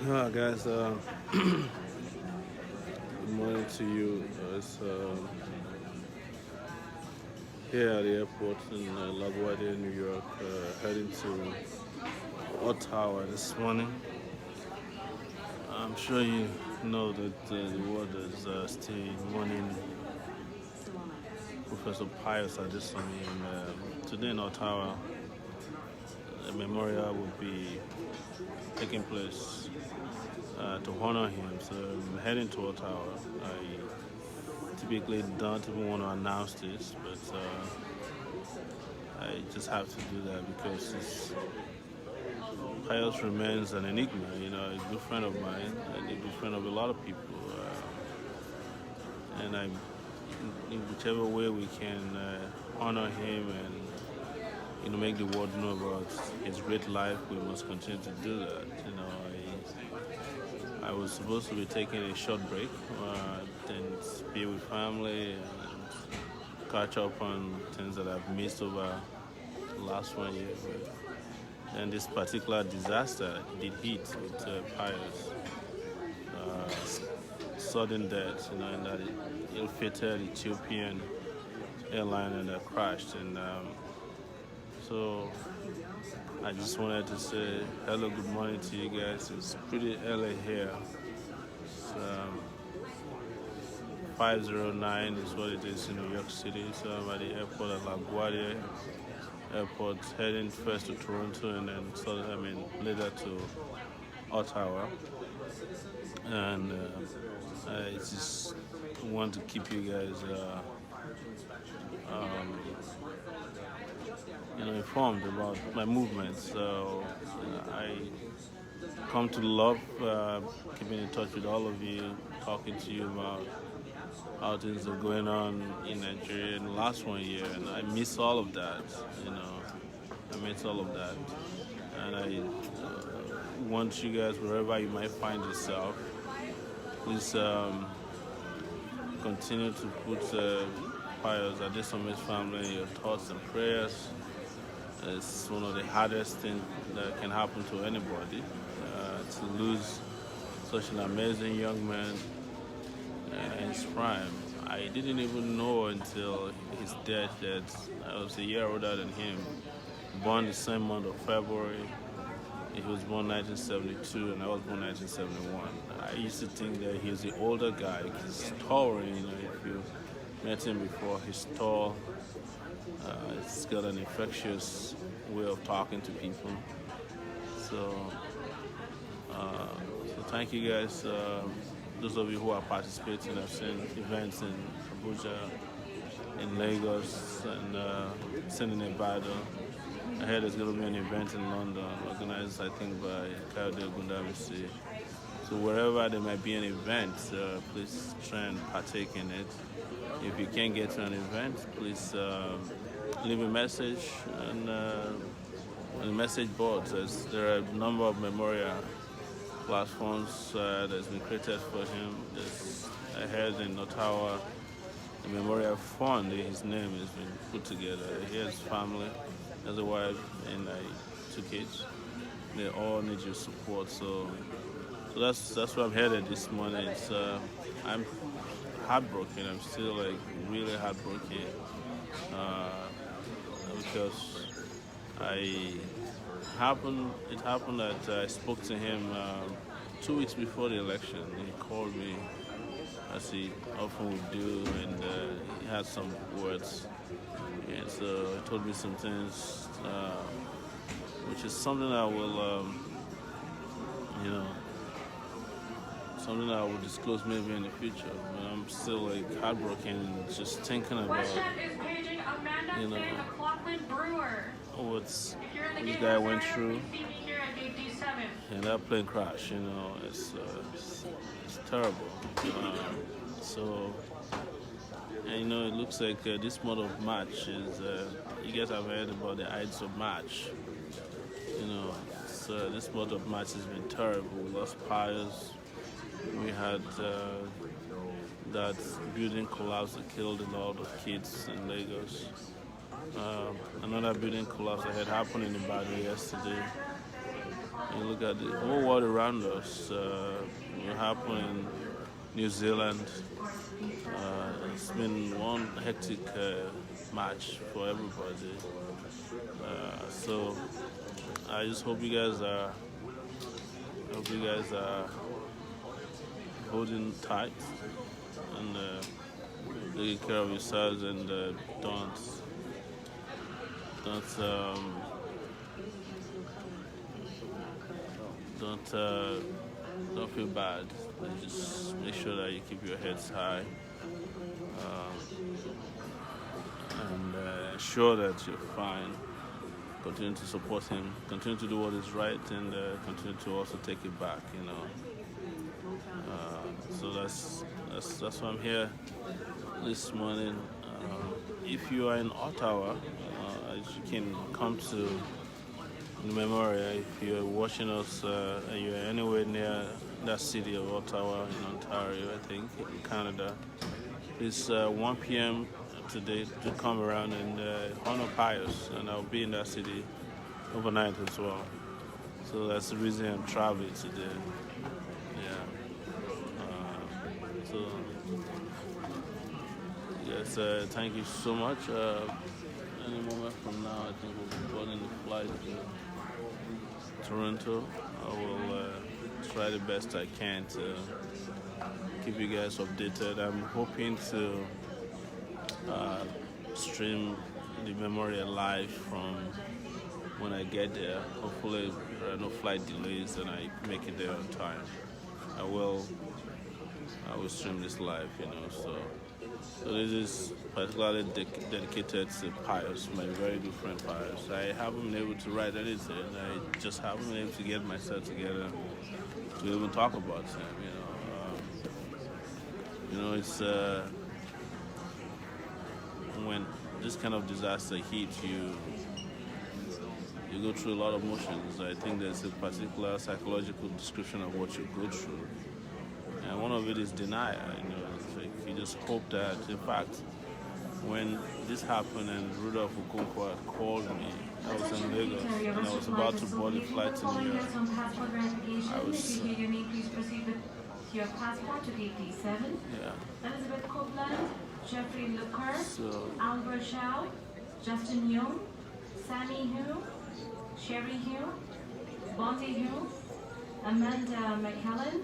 Hi guys, good morning to you. It's here at the airport in LaGuardia, New York, heading to Ottawa this morning. I'm sure you know that the world is still mourning Professor Pius Adesanmi, and today in Ottawa, a memorial will be taking place to honor him. So I'm heading to Ottawa. I typically don't even want to announce this, but I just have to do that because Pius remains an enigma. You know, a good friend of mine, and a good friend of a lot of people. And in whichever way we can honor him and make the world know about his great life, we must continue to do that. I was supposed to be taking a short break and be with family and catch up on things that I've missed over the last 1 year. And this particular disaster did hit with Pius. Sudden death, in that ill-fated Ethiopian airliner that crashed. And so I just wanted to say hello, good morning to you guys. It's pretty early here. It's 5:09 is what it is in New York City. So I'm at the airport at LaGuardia Airport, heading first to Toronto and then later to Ottawa. And I just want to keep you guys informed about my movements. So I come to love keeping in touch with all of you, talking to you about how things are going on in Nigeria in the last 1 year, and I miss all of that. I miss all of that, and I want you guys, wherever you might find yourself, please continue to put Pius Adesanmi's family in your thoughts and prayers. It's one of the hardest things that can happen to anybody, to lose such an amazing young man in his prime. I didn't even know until his death that I was a year older than him, born the same month of February. He was born 1972 and I was born 1971. I used to think that he was the older guy. He's taller, if you met him before, he's tall. He's got an infectious way of talking to people. So thank you guys. Those of you who are participating, I've seen events in Abuja, in Lagos, and seen in Ibadan. I heard there's going to be an event in London, organized, I think, by Kayode Gundamisi. So wherever there might be an event, please try and partake in it. If you can't get to an event, please leave a message on the message boards. There are a number of memorial platforms that's been created for him. I heard in Ottawa, the memorial fund, his name has been put together. He has family, has a wife, and 2 kids. They all need your support. So that's where I'm headed this morning. I'm heartbroken. I'm still really heartbroken because it happened that I spoke to him 2 weeks before the election. He called me, as he often would do, and he had some words. And so he told me some things, which is something I will, something that I will disclose maybe in the future. But I'm still heartbroken just thinking about, what this guy went through. And that plane crash, it's terrible. And it looks like this month of March is, you guys have heard about the Ides of March. So this month of March has been terrible. We lost Pius. We had that building collapse that killed a lot of kids in Lagos. Another building collapse that had happened in Ibadan yesterday. You look at the whole world around us. What happened in New Zealand? It's been one hectic match for everybody. So I just hope you guys are holding tight and taking care of yourselves, and don't don't feel bad. Just make sure that you keep your heads high, and ensure that you're fine. Continue to support him. Continue to do what is right, and continue to also take it back. So that's why I'm here this morning. If you are in Ottawa, you can come to the memorial. If you're watching us and you're anywhere near that city of Ottawa in Ontario, I think, in Canada, it's 1 p.m. today to come around and honor Pius, and I'll be in that city overnight as well. So that's the reason I'm traveling today. So yes, thank you so much. Any moment from now, I think we'll be boarding the flight to Toronto. I will try the best I can to keep you guys updated. I'm hoping to stream the memorial live from when I get there. Hopefully there are no flight delays and I make it there on time. I will stream this live, so this is particularly dedicated to Pius, my very good friend Pius. I haven't been able to write anything. I just haven't been able to get myself together to even talk about him. It's when this kind of disaster hits you, you go through a lot of emotions. I think there's a particular psychological description of what you go through, and one of it is denial. It's like you just hope that, in fact, when this happened and Rudolph Okonkwo had called me, I was in Lagos and I was about to board the flight to New York. I was your passport to gate D7. Yeah. Elizabeth Copeland, Jeffrey Lucker, Albert Shaw, Justin Young, Sammy Hu, Sherry Hu, Bonte Hu, Amanda McKellen,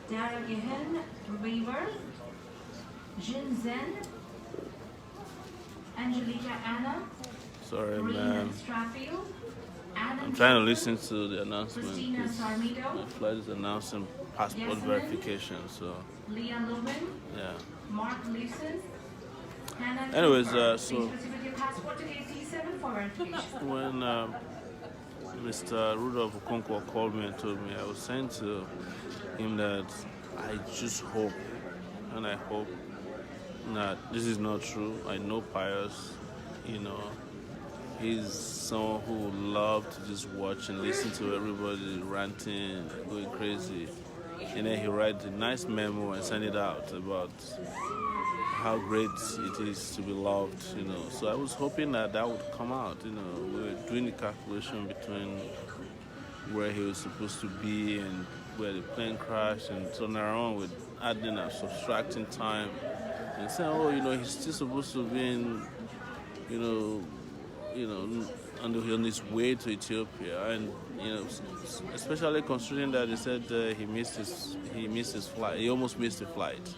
Dara Gihan, Weaver, Jin Zen, Angelica Anna, Sorry, Marina Strafield, I'm trying to listen to the announcement. Christina Sarmido, The flight is announcing passport verification, so Leah Lubin, yeah. Mark Leeson, Hannah. Anyways, Please so proceed with your passport to gate D7 for verification. when Mr. Rudolph Okonkwo called me and told me, I was saying to him that I just hope, and I hope that this is not true. I know Pius, he's someone who would love to just watch and listen to everybody ranting, going crazy. And then he writes a nice memo and send it out about how great it is to be loved, So I was hoping that would come out, We were doing the calculation between where he was supposed to be and where the plane crashed, and turn around with adding and subtracting time and saying, he's still supposed to be in, on his way to Ethiopia, and especially considering that he said he missed his flight. He almost missed the flight,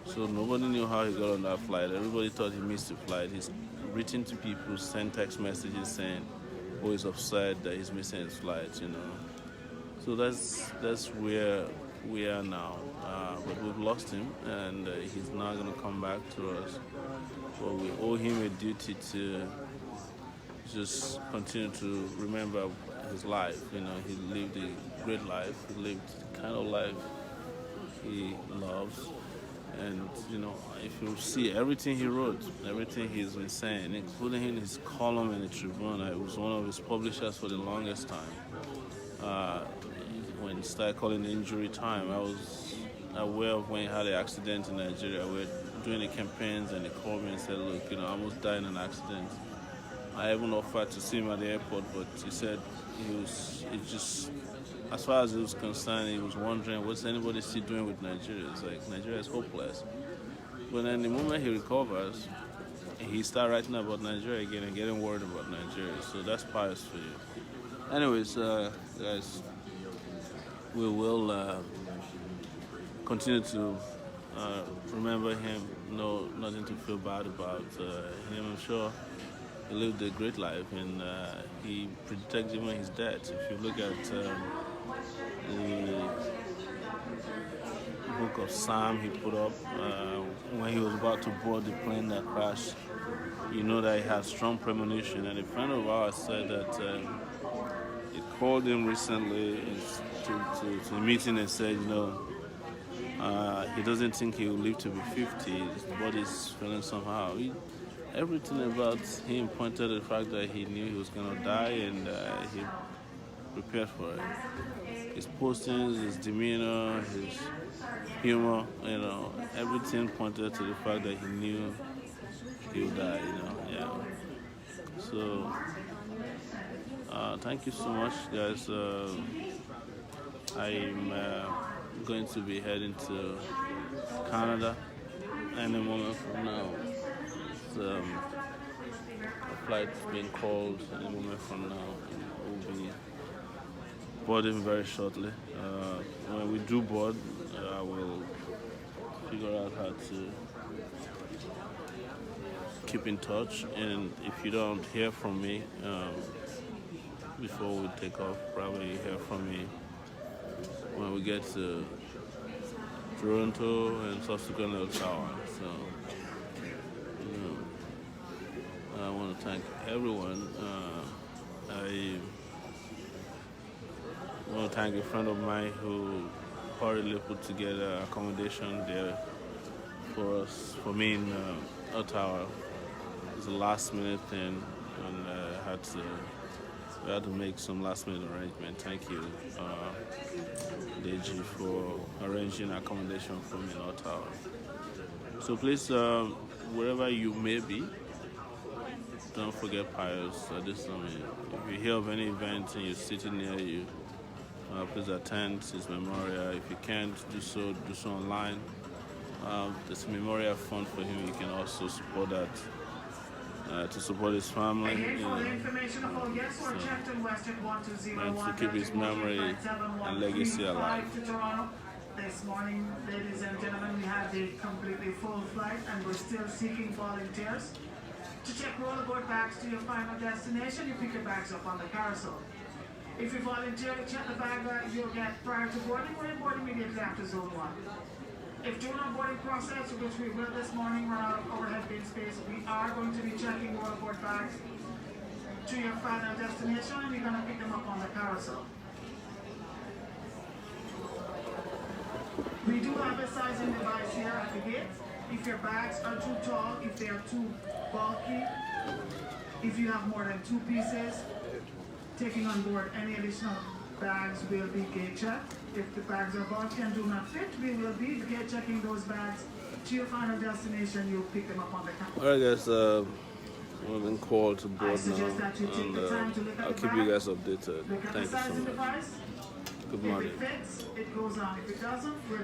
so nobody knew how he got on that flight. Everybody thought he missed the flight. He's written to people, sent text messages saying, he's upset that he's missing his flight. So that's where we are now. But we've lost him, and he's not going to come back to us. But we owe him a duty to just continue to remember his life. He lived a great life. He lived the kind of life he loves. And, if you see everything he wrote, everything he's been saying, including in his column in the Tribune, I was one of his publishers for the longest time. When he started calling the injury time, I was aware of when he had an accident in Nigeria. We were doing the campaigns, and he called me and said, look, I almost died in an accident. I even offered to see him at the airport, but he said it just, as far as he was concerned, he was wondering what's anybody still doing with Nigeria. It's like Nigeria is hopeless. But then the moment he recovers, he started writing about Nigeria again and getting worried about Nigeria. So that's Pius for you. Anyways, guys, we will continue to remember him. No, nothing to feel bad about him. I'm sure he lived a great life, and he predicted even his death. If you look at the book of Psalm he put up when he was about to board the plane that crashed, you know that he had strong premonition. And a friend of ours said that he called him recently to a meeting and said, he doesn't think he will live to be 50. His body's feeling somehow. Everything about him pointed to the fact that he knew he was going to die, and he prepared for it. His postings, his demeanor, his humor, everything pointed to the fact that he knew he would die, yeah. So, thank you so much, guys. I'm going to be heading to Canada any moment from now. A flight being called any moment from now. We'll be boarding very shortly. When we do board, I will figure out how to keep in touch. And if you don't hear from me before we take off, probably hear from me when we get to Toronto and subsequently Ottawa. So, I want to thank everyone. I want to thank a friend of mine who hurriedly put together accommodation there for me in Ottawa. It was a last minute thing, and we had to make some last minute arrangement. Thank you, Deji, for arranging accommodation for me in Ottawa. So please, wherever you may be, don't forget Pius Adesanmi. If you hear of any event in your city near you, please attend his memorial. If you can't do so online. There's a memorial fund for him. You can also support that to support his family. And to keep his memory and legacy alive. This morning, ladies and gentlemen, we had a completely full flight, and we're still seeking volunteers to check rollerboard bags to your final destination. You pick your bags up on the carousel. If you volunteer to check the bag that you'll get prior to boarding, we'll board immediately after Zone 1. If during our boarding process, which we will this morning run out of overhead bin space, we are going to be checking rollerboard bags to your final destination, and we're going to pick them up on the carousel. We do have a sizing device here at the gate. If your bags are too tall, if they are too bulky, if you have more than 2 pieces, taking on board any additional bags will be gate checked. If the bags are bulky and do not fit, we will be gate checking those bags to your final destination. You'll pick them up on the counter. Alright guys, we've been called to board now, and I'll keep you guys updated. Thank you so much. Good morning. If it fits, it goes on. If it doesn't, we're